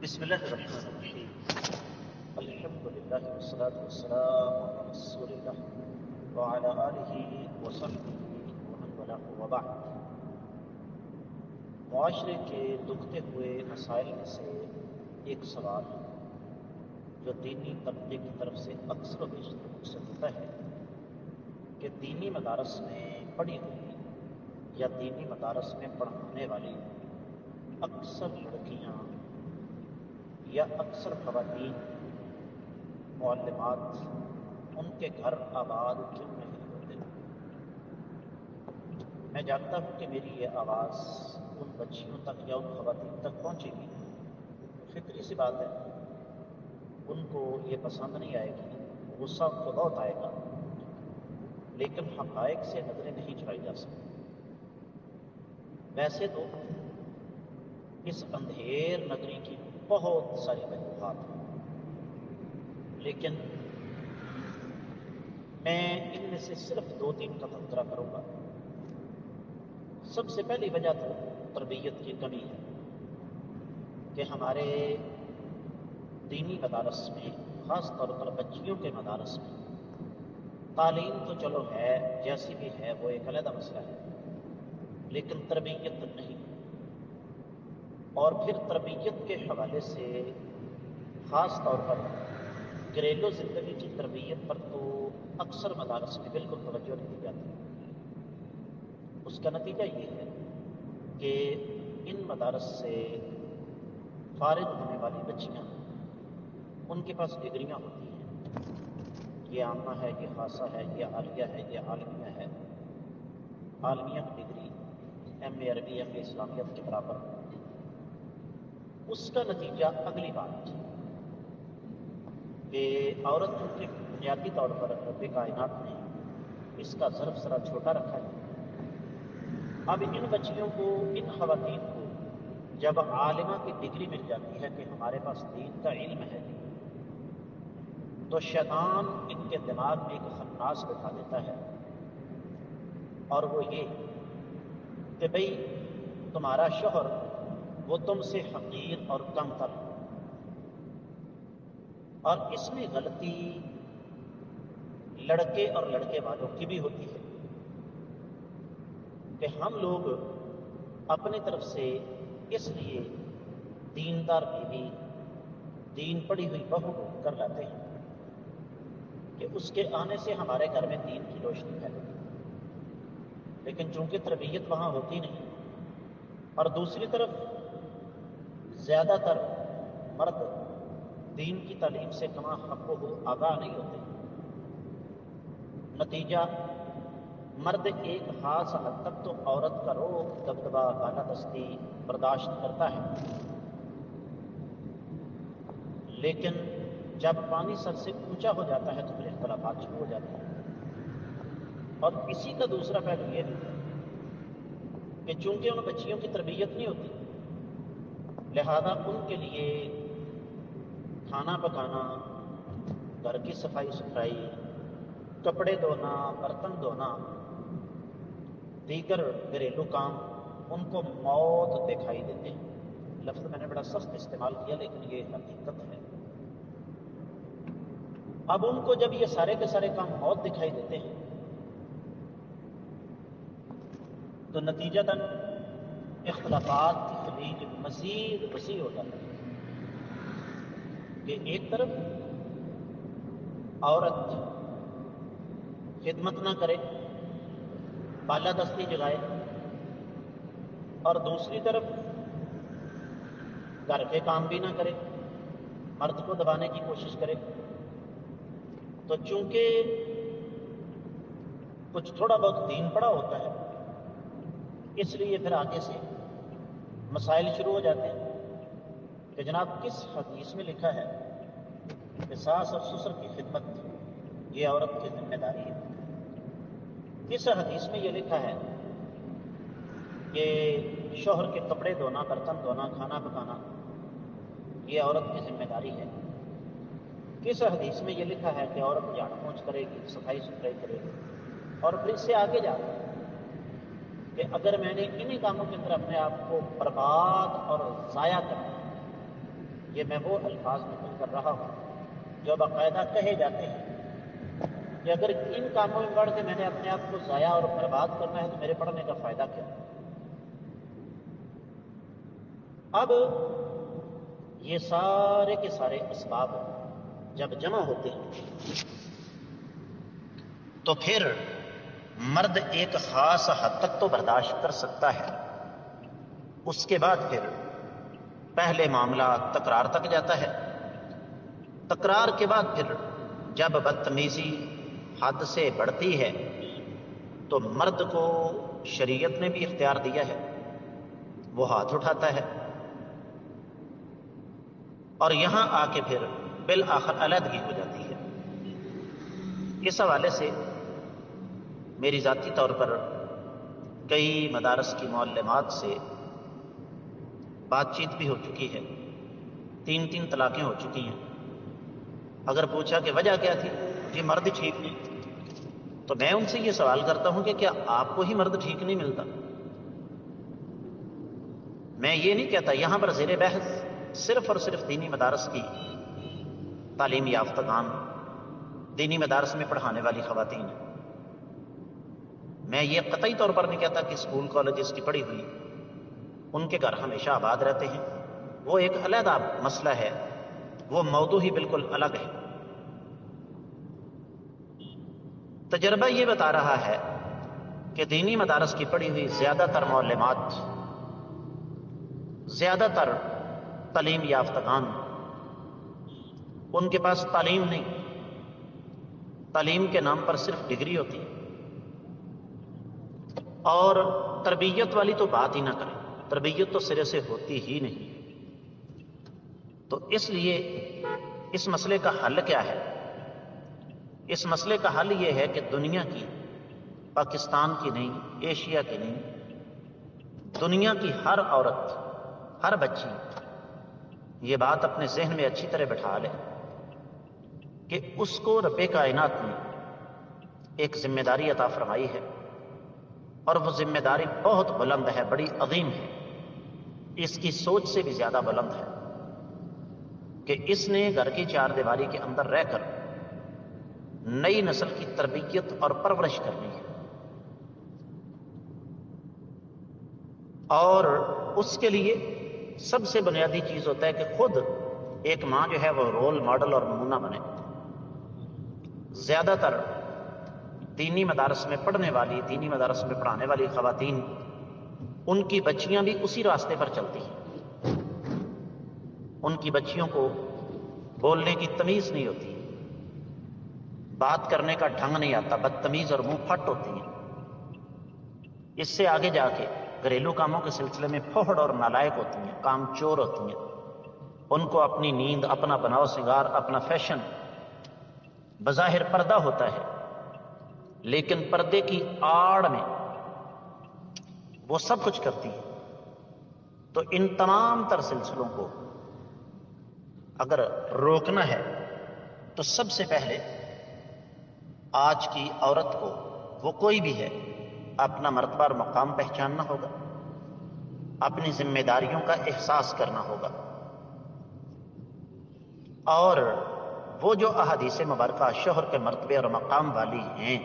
بسم الله الرحمن الرحيم. الحمد لله والصلاة والسلام على رسول الله وعلى آله وصحبه ومن والاه وبعد. معاشرے کے دکھتے ہوئے مسائل میں سے ایک سوال جو دینی طبقے کی طرف سے اکثر و بیشتر مجھ سے ہوتا ہے کہ دینی مدارس میں پڑھی ہوئی یا دینی مدارس میں پڑھانے والی اکثر لڑکیاں یا اکثر خواتین معلمات ان کے گھر آباد کیوں نہیں ہوتے؟ میں جانتا ہوں کہ میری یہ آواز ان بچیوں تک یا ان خواتین تک پہنچے گی، فطری سی بات ہے، ان کو یہ پسند نہیں آئے گی، غصہ تو بہت آئے گا، لیکن حقائق سے نظریں نہیں چڑھائی جا سکتی۔ ویسے تو اس اندھیر نگری کی بہت ساری وجوہات ہیں، لیکن میں ان میں سے صرف 2-3 کا تذکرہ کروں گا۔ سب سے پہلی وجہ تو تربیت کی کمی ہے کہ ہمارے دینی مدارس میں، خاص طور پر بچیوں کے مدارس میں، تعلیم تو چلو ہے، جیسی بھی ہے وہ ایک علیحدہ مسئلہ ہے، لیکن تربیت نہیں۔ اور پھر تربیت کے حوالے سے خاص طور پر گھریلو زندگی کی تربیت پر تو اکثر مدارس میں بالکل توجہ نہیں دی جاتی۔ اس کا نتیجہ یہ ہے کہ ان مدارس سے فارغ ہونے والی بچیاں، ان کے پاس ڈگریاں ہوتی ہیں، یہ عامہ ہے، یہ خاصہ ہے، یہ عالیہ ہے، یہ عالمیہ ہے۔ عالمیہ کی ڈگری ایم اے عربی، ایم اے اسلامیت کے برابر۔ اس کا نتیجہ اگلی بات کہ عورت کے بنیادی طور پر رب کائنات نے اس کا ظرف ذرا چھوٹا رکھا ہے۔ اب ان بچیوں کو، ان خواتین کو جب عالمہ کی ڈگری مل جاتی ہے کہ ہمارے پاس دین کا علم ہے، تو شیطان ان کے دماغ میں ایک خناس بٹھا دیتا ہے، اور وہ یہ کہ بھئی تمہارا شوہر وہ تم سے حقیر اور کم تر ہے۔ اور اس میں غلطی لڑکے اور لڑکے والوں کی بھی ہوتی ہے کہ ہم لوگ اپنی طرف سے اس لیے دیندار بیوی، دین پڑھی ہوئی بہو کر لاتے ہیں کہ اس کے آنے سے ہمارے گھر میں دین کی روشنی پھیلے، لیکن چونکہ تربیت وہاں ہوتی نہیں، اور دوسری طرف زیادہ تر مرد دین کی تعلیم سے کما حق و آگاہ نہیں ہوتے، نتیجہ مرد ایک خاص حد تک تو عورت کا روب دبدبا، بالادستی برداشت کرتا ہے، لیکن جب پانی سر سے اونچا ہو جاتا ہے تو پھر اختلافات شروع ہو جاتے ہیں۔ اور اسی کا دوسرا پہلو یہ ہے کہ چونکہ ان بچیوں کی تربیت نہیں ہوتی، لہذا ان کے لیے کھانا پکانا، گھر کی صفائی ستھرائی، کپڑے دھونا، برتن دھونا، دیگر گھریلو کام ان کو موت دکھائی دیتے ہیں۔ لفظ میں نے بڑا سخت استعمال کیا، لیکن یہ حقیقت ہے۔ اب ان کو جب یہ سارے کے سارے کام موت دکھائی دیتے ہیں تو نتیجتاً اختلافات کی خلیج مزید وسیع ہو جاتی ہے کہ ایک طرف عورت خدمت نہ کرے، بالادستی جگائے، اور دوسری طرف گھر کے کام بھی نہ کرے، مرد کو دبانے کی کوشش کرے۔ تو چونکہ کچھ تھوڑا بہت دین پڑا ہوتا ہے، اس لیے پھر آگے سے مسائل شروع ہو جاتے ہیں کہ جناب کس حدیث میں لکھا ہے کہ ساس اور سسر کی خدمت یہ عورت کی ذمہ داری ہے؟ کس حدیث میں یہ لکھا ہے کہ شوہر کے کپڑے دھونا، برتن دھونا، کھانا پکانا یہ عورت کی ذمہ داری ہے؟ کس حدیث میں یہ لکھا ہے کہ عورت جھاڑ پونچھ کرے گی، صفائی ستھرائی کرے گی؟ اور پھر اس سے آگے جا رہا ہے کہ اگر میں نے انہی کاموں کے اندر اپنے آپ کو برباد اور ضائع کر دیا یہ میں وہ الفاظ نقل کر رہا ہوں جو باقاعدہ کہے جاتے ہیں کہ اگر ان کاموں میں پڑھ کے میں نے اپنے آپ کو ضائع اور برباد کرنا ہے تو میرے پڑھنے کا فائدہ کیا؟ اب یہ سارے کے سارے اسباب جب جمع ہوتے ہیں تو پھر مرد ایک خاص حد تک تو برداشت کر سکتا ہے، اس کے بعد پھر پہلے معاملہ تکرار تک جاتا ہے، تکرار کے بعد پھر جب بدتمیزی حد سے بڑھتی ہے تو مرد کو شریعت نے بھی اختیار دیا ہے، وہ ہاتھ اٹھاتا ہے اور یہاں آ کے پھر بالآخر علیحدگی ہو جاتی ہے۔ اس حوالے سے میری ذاتی طور پر کئی مدارس کی معلمات سے بات چیت بھی ہو چکی ہے، 3 طلاقیں ہو چکی ہیں۔ اگر پوچھا کہ وجہ کیا تھی، یہ مرد ٹھیک نہیں، تو میں ان سے یہ سوال کرتا ہوں کہ کیا آپ کو ہی مرد ٹھیک نہیں ملتا؟ میں یہ نہیں کہتا، یہاں پر زیر بحث صرف اور صرف دینی مدارس کی تعلیم یافتگان، دینی مدارس میں پڑھانے والی خواتین ہیں۔ میں یہ قطعی طور پر نہیں کہتا کہ اسکول کالجز کی پڑھی ہوئی ان کے گھر ہمیشہ آباد رہتے ہیں، وہ ایک علیحدہ مسئلہ ہے، وہ موضوع ہی بالکل الگ ہے۔ تجربہ یہ بتا رہا ہے کہ دینی مدارس کی پڑھی ہوئی زیادہ تر معلمات، زیادہ تر تعلیم یافتگان، ان کے پاس تعلیم نہیں، تعلیم کے نام پر صرف ڈگری ہوتی ہے، اور تربیت والی تو بات ہی نہ کریں، تربیت تو سرے سے ہوتی ہی نہیں۔ تو اس لیے اس مسئلے کا حل کیا ہے؟ اس مسئلے کا حل یہ ہے کہ دنیا کی، پاکستان کی نہیں، ایشیا کی نہیں، دنیا کی ہر عورت، ہر بچی یہ بات اپنے ذہن میں اچھی طرح بٹھا لے کہ اس کو رب کائنات نے ایک ذمہ داری عطا فرمائی ہے، اور وہ ذمہ داری بہت بلند ہے، بڑی عظیم ہے، اس کی سوچ سے بھی زیادہ بلند ہے کہ اس نے گھر کی چار دیواری کے اندر رہ کر نئی نسل کی تربیت اور پرورش کرنی ہے، اور اس کے لیے سب سے بنیادی چیز ہوتا ہے کہ خود ایک ماں جو ہے وہ رول ماڈل اور نمونہ بنے۔ زیادہ تر دینی مدارس میں پڑھنے والی، دینی مدارس میں پڑھانے والی خواتین، ان کی بچیاں بھی اسی راستے پر چلتی ہیں، ان کی بچیوں کو بولنے کی تمیز نہیں ہوتی، بات کرنے کا ڈھنگ نہیں آتا، بدتمیز اور منہ پھٹ ہوتی ہیں، اس سے آگے جا کے گھریلو کاموں کے سلسلے میں پھوہڑ اور نالائق ہوتی ہیں، کام چور ہوتی ہیں، ان کو اپنی نیند، اپنا بناؤ سنگار، اپنا فیشن بظاہر پردہ ہوتا ہے، لیکن پردے کی آڑ میں وہ سب کچھ کرتی ہے۔ تو ان تمام تر سلسلوں کو اگر روکنا ہے تو سب سے پہلے آج کی عورت کو، وہ کوئی بھی ہے، اپنا مرتبہ اور مقام پہچاننا ہوگا، اپنی ذمہ داریوں کا احساس کرنا ہوگا، اور وہ جو احادیث مبارکہ شوہر کے مرتبے اور مقام والی ہیں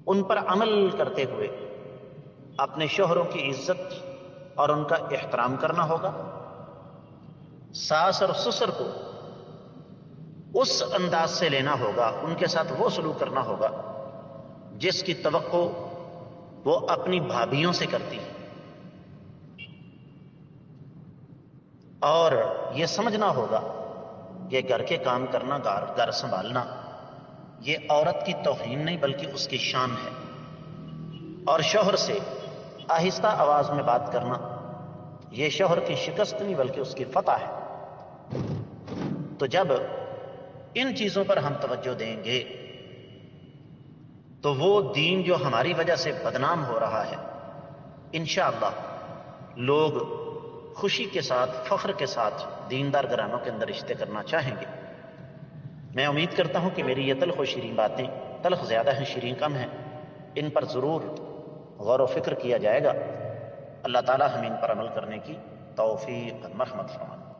ان پر عمل کرتے ہوئے اپنے شوہروں کی عزت اور ان کا احترام کرنا ہوگا، ساس اور سسر کو اس انداز سے لینا ہوگا، ان کے ساتھ وہ سلوک کرنا ہوگا جس کی توقع وہ اپنی بھابھیوں سے کرتی ہے، اور یہ سمجھنا ہوگا کہ گھر کے کام کرنا، گھر سنبھالنا یہ عورت کی توہین نہیں بلکہ اس کی شان ہے، اور شوہر سے آہستہ آواز میں بات کرنا یہ شوہر کی شکست نہیں بلکہ اس کی فتح ہے۔ تو جب ان چیزوں پر ہم توجہ دیں گے تو وہ دین جو ہماری وجہ سے بدنام ہو رہا ہے، انشاءاللہ لوگ خوشی کے ساتھ، فخر کے ساتھ دیندار گھرانوں کے اندر رشتے کرنا چاہیں گے۔ میں امید کرتا ہوں کہ میری یہ تلخ و شیریں باتیں، تلخ زیادہ ہیں شیریں کم ہیں، ان پر ضرور غور و فکر کیا جائے گا۔ اللہ تعالی ہمیں ان پر عمل کرنے کی توفیق مرحمت فرمائیں۔